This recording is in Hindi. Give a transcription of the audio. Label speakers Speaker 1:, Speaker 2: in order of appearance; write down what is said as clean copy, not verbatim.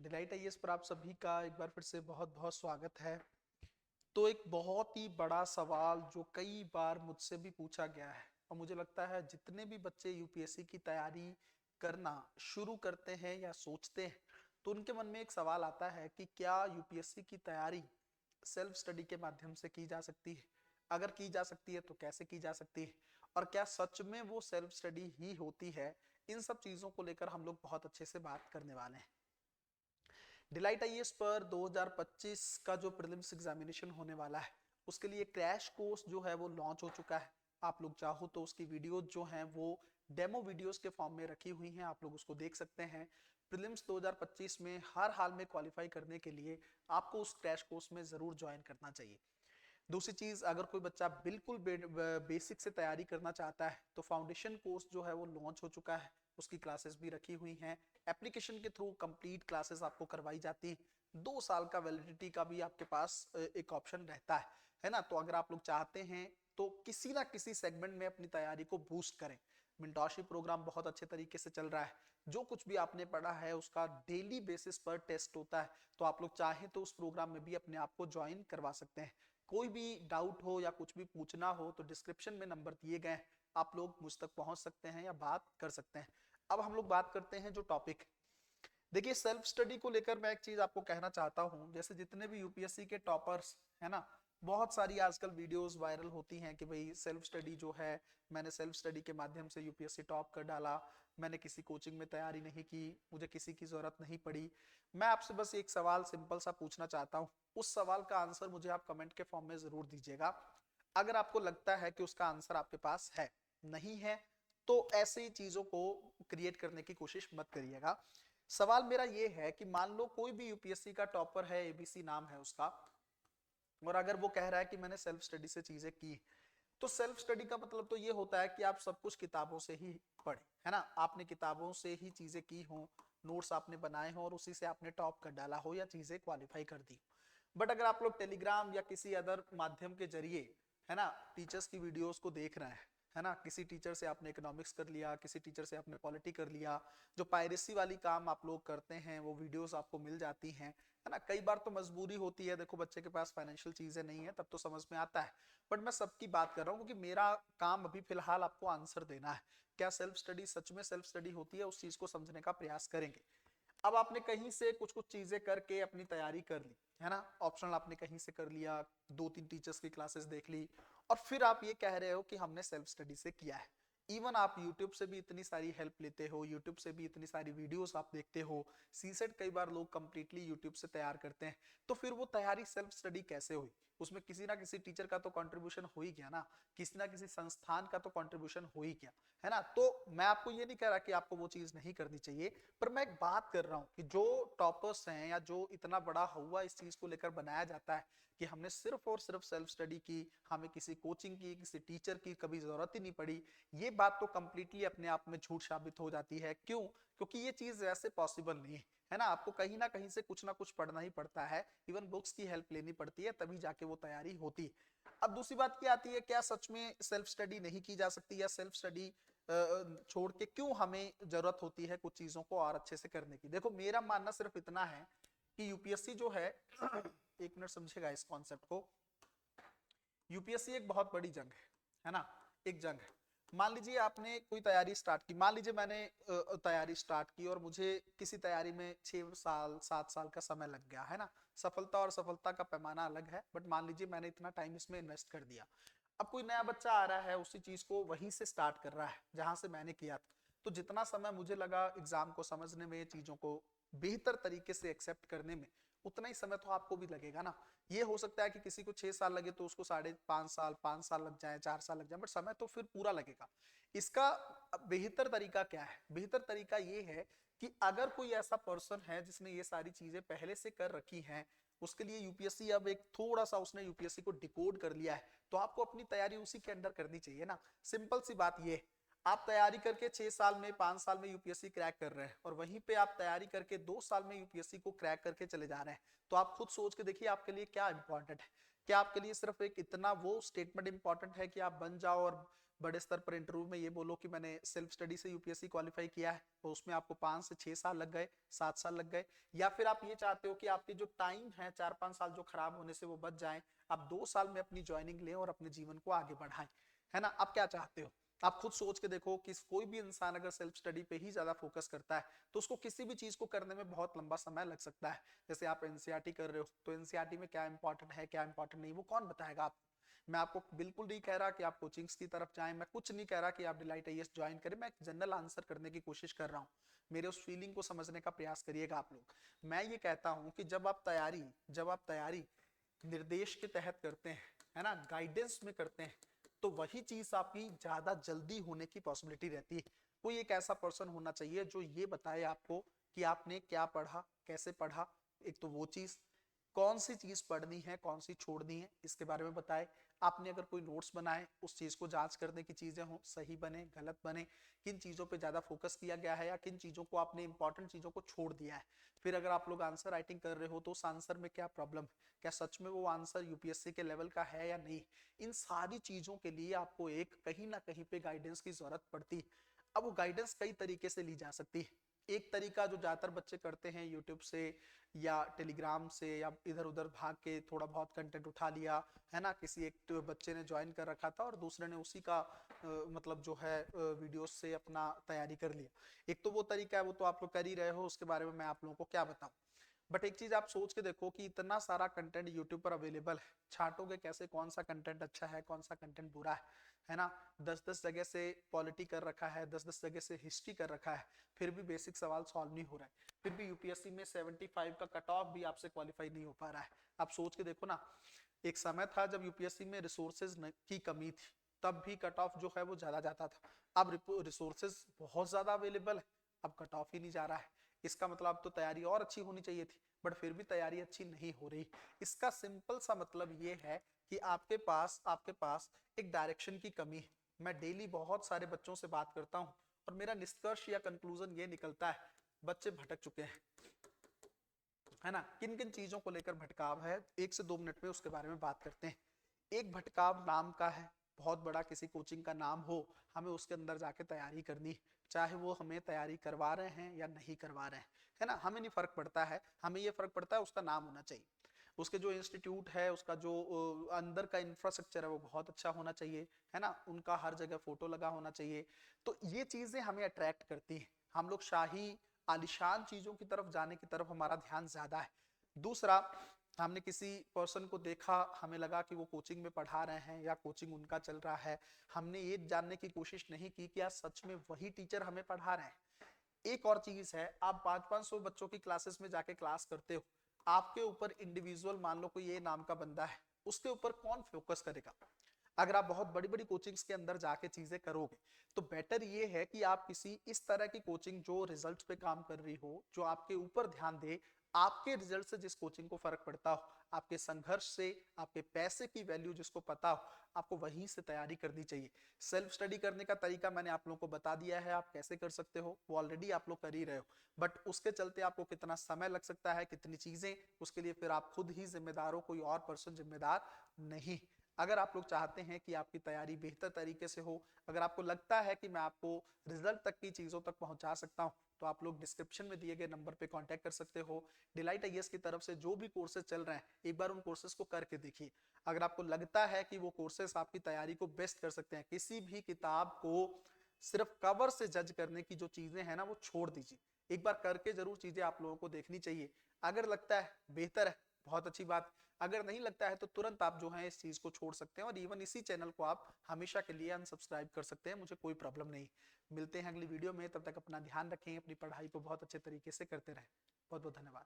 Speaker 1: डिलाइट आईएएस पर आप सभी का एक बार फिर से बहुत बहुत स्वागत है। तो एक बहुत ही बड़ा सवाल जो कई बार मुझसे भी पूछा गया है और मुझे लगता है जितने भी बच्चे यूपीएससी की तैयारी करना शुरू करते हैं या सोचते हैं तो उनके मन में एक सवाल आता है कि क्या यूपीएससी की तैयारी सेल्फ स्टडी के माध्यम से की जा सकती है। अगर की जा सकती है तो कैसे की जा सकती है और क्या सच में वो सेल्फ स्टडी ही होती है। इन सब चीजों को लेकर हम लोग बहुत अच्छे से बात करने वाले हैं। डिलाइट आईएएस पर 2025 का जो प्रीलिम्स एग्जामिनेशन होने वाला है उसके लिए क्रैश कोर्स जो है वो लॉन्च हो चुका है। आप लोग चाहो तो उसकी वीडियोज जो हैं वो डेमो वीडियोस के फॉर्म में रखी हुई हैं, आप लोग उसको देख सकते हैं। प्रीलिम्स 2025 में हर हाल में क्वालिफाई करने के लिए आपको उस क्रैश कोर्स में जरूर ज्वाइन करना चाहिए। दूसरी चीज, अगर कोई बच्चा बिल्कुल बेसिक से तैयारी करना चाहता है तो फाउंडेशन कोर्स जो है वो लॉन्च हो चुका है, उसकी क्लासेस भी रखी हुई हैं। एप्लीकेशन के थ्रू कंप्लीट क्लासेस आपको करवाई जाती, 2 साल का वैलिडिटी का भी आपके पास एक ऑप्शन रहता है ना। तो अगर आप लोग चाहते हैं तो किसी ना किसी सेगमेंट में अपनी तैयारी को बूस्ट करें। मेंटरशिप प्रोग्राम बहुत अच्छे तरीके से चल रहा है, जो कुछ भी आपने पढ़ा है उसका डेली बेसिस पर टेस्ट होता है, तो आप लोग चाहें तो उस प्रोग्राम में भी अपने आप को ज्वाइन करवा सकते हैं। कोई भी डाउट हो या कुछ भी पूछना हो तो डिस्क्रिप्शन में नंबर दिए गए हैं, आप लोग मुझ तक पहुंच सकते हैं या बात कर सकते हैं। अब हम लोग बात करते हैं जो टॉपिक। देखिए, सेल्फ स्टडी को लेकर मैं एक चीज आपको कहना चाहता हूं, जैसे जितने भी यूपीएससी के टॉपर्स है ना, बहुत सारी आजकल वीडियोस वायरल होती हैं कि भाई सेल्फ स्टडी जो है, मैंने सेल्फ स्टडी के माध्यम से यूपीएससी टॉप कर डाला, मैंने किसी कोचिंग में तैयारी नहीं की, मुझे किसी की जरूरत नहीं पड़ी। मैं आपसे बस एक सवाल सिंपल सा पूछना चाहता हूँ, उस सवाल का आंसर मुझे आप कमेंट के फॉर्म में जरूर दीजिएगा। अगर आपको लगता है कि उसका आंसर आपके पास है, नहीं है तो ऐसी चीजों को क्रिएट करने की कोशिश मत करिएगा। सवाल मेरा ये है कि मान लो कोई भी यूपीएससी का टॉपर है, एबीसी नाम है उसका, और अगर वो कह रहा है कि मैंने सेल्फ स्टडी से चीजें की, तो सेल्फ स्टडी का मतलब तो ये होता है कि आप सब कुछ किताबों से ही पढ़े, है ना। आपने किताबों से ही चीजें की हो, नोट्स आपने बनाए हो और उसी से आपने टॉप कर डाला हो या चीजें क्वालिफाई कर दी। बट अगर आप लोग टेलीग्राम या किसी अदर माध्यम के जरिए, है ना, टीचर्स की वीडियोस को देख रहे हैं, है ना, किसी टीचर से आपने इकोनॉमिक्स कर लिया, किसी टीचर से आपने पॉलिटी कर लिया, जो पायरेसी वाली काम आप लोग करते हैं वो वीडियोस आपको मिल जाती हैं, है ना। कई बार तो मजबूरी होती है, देखो बच्चे के पास फाइनेंशियल चीजें नहीं है तब तो समझ में आता है, बट मैं सबकी बात कर रहा हूँ क्योंकि मेरा काम अभी फिलहाल आपको आंसर देना है। क्या सेल्फ स्टडी सच में सेल्फ स्टडी होती है, उस चीज को समझने का प्रयास करेंगे। अब आपने कहीं से कुछ कुछ चीजें करके अपनी तैयारी कर ली, है ना, ऑप्शनल आपने कहीं से कर लिया, 2-3 टीचर्स की क्लासेस देख ली, और फिर आप ये कह रहे हो कि हमने सेल्फ स्टडी से किया है। इवन आप यूट्यूब से भी इतनी सारी हेल्प लेते हो, यूट्यूब से भी इतनी सारी वीडियोस आप देखते हो, सीसेट कई बार लोग कंप्लीटली यूट्यूब से तैयार करते हैं, तो फिर वो तैयारी सेल्फ स्टडी कैसे हुई? उसमें किसी ना किसी टीचर का तो कंट्रीब्यूशन हो ही गया ना, किसी ना किसी संस्थान का तो कंट्रीब्यूशन हो ही गया, है ना। तो मैं आपको ये नहीं कह रहा कि आपको वो चीज नहीं करनी चाहिए, पर मैं एक बात कर रहा हूँ कि जो टॉपर्स हैं या जो इतना बड़ा हुआ इस चीज को लेकर बनाया जाता है कि हमने सिर्फ और सिर्फ सेल्फ स्टडी की, हमें किसी कोचिंग की, किसी टीचर की कभी जरूरत ही नहीं पड़ी, ये बात तो कंप्लीटली अपने आप में झूठ साबित हो जाती है। क्यों? क्योंकि ये चीज वैसे पॉसिबल नहीं है ना। आपको कहीं ना कहीं से कुछ ना कुछ पढ़ना ही पड़ता है, इवन बुक्स की हेल्प लेनी पड़ती है, तभी जाके वो तैयारी होती है। अब दूसरी बात क्या आती है, क्या सच में सेल्फ स्टडी नहीं की जा सकती, या सेल्फ स्टडी छोड़ के क्यों हमें जरूरत होती है कुछ चीजों को और अच्छे से करने की? देखो, मेरा मानना सिर्फ इतना है कि यूपीएससी जो है एक मिनट समझेगा इस कॉन्सेप्ट को। यूपीएससी एक बहुत बड़ी जंग है ना, एक जंग है। मान लीजिए आपने कोई तैयारी स्टार्ट की, मान लीजिए मैंने तैयारी स्टार्ट की और मुझे किसी तैयारी में 6 साल 7 साल का समय लग गया, है ना। सफलता और सफलता का पैमाना अलग है, बट मान लीजिए मैंने इतना टाइम इसमें इन्वेस्ट कर दिया। अब कोई नया बच्चा आ रहा है, उसी चीज को वहीं से स्टार्ट कर रहा है जहां से मैंने किया था, तो जितना समय मुझे लगा एग्जाम को समझने में, चीजों को बेहतर तरीके से एक्सेप्ट करने में, उतना ही समय तो आपको भी लगेगा ना। ये हो सकता है कि किसी को 6 साल लगे तो उसको 5.5 साल 5 साल लग जाए, 4 साल लग जाए, बट समय तो फिर पूरा लगेगा। इसका बेहतर तरीका क्या है? बेहतर तरीका ये है कि अगर कोई ऐसा पर्सन है जिसने ये सारी चीजें पहले से कर रखी हैं, उसके लिए यूपीएससी अब एक थोड़ा सा उसने यूपीएससी को डिकोड कर लिया है, तो आपको अपनी तैयारी उसी के अंडर करनी चाहिए ना। सिंपल सी बात ये, आप तैयारी करके 6 साल में 5 साल में यूपीएससी क्रैक कर रहे हैं, और वहीं पे आप तैयारी करके 2 साल में यूपीएससी को क्रैक करके चले जा रहे हैं, तो आप खुद सोच के देखिए आपके लिए क्या इंपॉर्टेंट है। क्या आपके लिए सिर्फ एक इतना वो स्टेटमेंट इंपॉर्टेंट है कि आप बन जाओ और बड़े स्तर पर इंटरव्यू में ये बोलो कि मैंने सेल्फ स्टडी से यूपीएससी क्वालिफाई किया है, तो उसमें आपको 5 से 6 साल लग गए, 7 साल लग गए। या फिर आप ये चाहते हो कि आपके जो टाइम है 4-5 साल जो खराब होने से वो बच जाए, आप 2 साल में अपनी ज्वाइनिंग लें और अपने जीवन को आगे बढ़ाएं, है ना। आप क्या चाहते हो? आप खुद सोच के देखो कि कोई भी इंसान अगर सेल्फ स्टडी पे ही ज्यादा फोकस करता है तो उसको किसी भी चीज को करने में बहुत लंबा समय लग सकता है। जैसे आप एनसीईआरटी कर रहे हो, तो एनसीईआरटी में क्या इंपॉर्टेंट है क्या इंपॉर्टेंट नहीं, वो कौन बताएगा आपको। मैं आपको बिल्कुल नहीं कह रहा कि आप कोचिंग्स की तरफ जाएं, मैं कुछ नहीं कह रहा कि आप डिलाइट आईएएस ज्वाइन करें, मैं एक जनरल आंसर करने की कोशिश कर रहा हूँ। मेरे उस फीलिंग को समझने का प्रयास करिएगा आप लोग। मैं ये कहता हूँ कि जब आप तैयारी निर्देश के तहत करते हैं, है ना, गाइडेंस में करते हैं, तो वही चीज आपकी ज्यादा जल्दी होने की पॉसिबिलिटी रहती है। कोई एक ऐसा पर्सन होना चाहिए जो ये बताए आपको कि आपने क्या पढ़ा, कैसे पढ़ा, एक तो वो चीज, कौन सी चीज पढ़नी है कौन सी छोड़नी है इसके बारे में बताए। आपने अगर कोई नोट्स बनाए, उस चीज को जांच करने की चीजें हो, सही बने गलत बने, किन चीजों पे ज्यादा फोकस किया गया है या किन चीजों को आपने इंपॉर्टेंट चीजों को छोड़ दिया है। फिर अगर आप लोग आंसर राइटिंग कर रहे हो तो उस आंसर में क्या प्रॉब्लम है, क्या सच में वो आंसर यूपीएससी के लेवल का है या नहीं। इन सारी चीजों के लिए आपको एक कहीं ना कहीं पे गाइडेंस की जरूरत पड़ती है। अब वो गाइडेंस कई तरीके से ली जा सकती है। एक तरीका जो ज्यादातर बच्चे करते हैं, यूट्यूब से या टेलीग्राम से या इधर उधर भाग के थोड़ा बहुत कंटेंट उठा लिया, है ना, किसी एक तो बच्चे ने ज्वाइन कर रखा था और दूसरे ने उसी का मतलब जो है वीडियोस से अपना तैयारी कर लिया। एक तो वो तरीका है, वो तो आप लोग कर ही रहे हो, उसके बारे में मैं आप लोगों को क्या बताऊं। बट एक चीज आप सोच के देखो कि इतना सारा कंटेंट यूट्यूब पर अवेलेबल है, छांटोगे कैसे कौन सा कंटेंट अच्छा है कौन सा कंटेंट बुरा है ना। 10-10 जगह से पॉलिटी कर रखा है, 10-10 जगह से हिस्ट्री कर रखा है, फिर भी बेसिक सवाल सॉल्व नहीं हो रहा है। फिर भी यूपीएससी में 75 का कट ऑफ भी आपसे क्वालिफाई नहीं हो पा रहा है। आप सोच के देखो ना, एक समय था जब यूपीएससी में रिसोर्सेज की कमी थी, तब भी कट ऑफ जो है वो ज्यादा जाता था। अब रिसोर्सेज बहुत ज्यादा अवेलेबल है, अब कट ऑफ ही नहीं जा रहा है। इसका मतलब अब तो तैयारी और अच्छी होनी चाहिए थी, बट फिर भी तैयारी अच्छी नहीं हो रही। इसका सिंपल सा मतलब ये है कि आपके पास एक डायरेक्शन की कमी है। मैं डेली बहुत सारे बच्चों से बात करता हूँ और मेरा निष्कर्ष या कंक्लूजन ये निकलता है, बच्चे भटक चुके हैं, है ना। किन किन चीजों को लेकर भटकाव है, 1 से 2 मिनट में उसके बारे में बात करते हैं। एक भटकाव नाम का है, बहुत बड़ा किसी कोचिंग का नाम हो, हमें उसके अंदर जाके तैयारी करनी, चाहे वो हमें तैयारी करवा रहे हैं या नहीं करवा रहे हैं, है ना, हमें नहीं फर्क पड़ता है। हमें ये फर्क पड़ता है उसका नाम होना चाहिए, उसके जो इंस्टीट्यूट है, उसका जो अंदर का इंफ्रास्ट्रक्चर है वो बहुत अच्छा होना चाहिए, है ना, उनका हर जगह फोटो लगा होना चाहिए। तो ये चीजें हमें अट्रैक्ट करती हैं। हम लोग शाही आलिशान चीजों की तरफ जाने की तरफ हमारा ध्यान ज्यादा है। दूसरा, हमने किसी पर्सन को देखा, हमें लगा कि वो कोचिंग में पढ़ा रहे हैं या कोचिंग उनका चल रहा है, हमने ये जानने की कोशिश नहीं की कि क्या सच में वही टीचर हमें पढ़ा रहे हैं। एक और चीज है, आप 500-500 बच्चों की क्लासेस में जाके क्लास करते हो, आपके ऊपर इंडिविजुअल मान लो कोई ये नाम का बंदा है, उसके ऊपर कौन फोकस करेगा। अगर आप बहुत बड़ी बड़ी कोचिंग्स के अंदर जाके चीजें करोगे, तो बेटर ये है कि आप किसी इस तरह की कोचिंग जो रिजल्ट पे काम कर रही हो, जो आपके ऊपर ध्यान दे, आपके रिजल्ट से जिस कोचिंग को फर्क पड़ता हो, आपके संघर्ष से, आपके पैसे की वैल्यू जिसको पता हो, आपको वहीं से तैयारी करनी चाहिए। सेल्फ स्टडी करने का तरीका मैंने आप लोगों को बता दिया है, आप कैसे कर सकते हो, वो ऑलरेडी आप लोग कर ही रहे हो। बट उसके चलते आपको कितना समय लग सकता है, कितनी चीजें, उसके लिए फिर आप खुद ही जिम्मेदार हो, कोई और पर्सन जिम्मेदार नहीं। अगर आप लोग चाहते हैं कि आपकी तैयारी बेहतर तरीके से हो, अगर आपको लगता है कि मैं आपको रिजल्ट तक की चीजों तक पहुंचा सकता हूं, तो आप लोग डिस्क्रिप्शन में दिए गए नंबर पे कांटेक्ट कर सकते हो। डिलाइट आईएएस की तरफ से जो भी कोर्सेज चल रहे हैं, एक बार उन कोर्सेज को करके देखिए। अगर आपको लगता है कि वो कोर्सेज आपकी तैयारी को बेस्ट कर सकते हैं, किसी भी किताब को सिर्फ कवर से जज करने की जो चीजें हैं ना, वो छोड़ दीजिए। एक बार करके जरूर चीजें आप लोगों को देखनी चाहिए। अगर लगता है बेहतर है, बहुत अच्छी बात। अगर नहीं लगता है तो तुरंत आप जो है इस चीज को छोड़ सकते हैं, और इवन इसी चैनल को आप हमेशा के लिए अनसब्सक्राइब कर सकते हैं, मुझे कोई प्रॉब्लम नहीं। मिलते हैं अगली वीडियो में, तब तक अपना ध्यान रखें, अपनी पढ़ाई को बहुत अच्छे तरीके से करते रहें। बहुत बहुत धन्यवाद।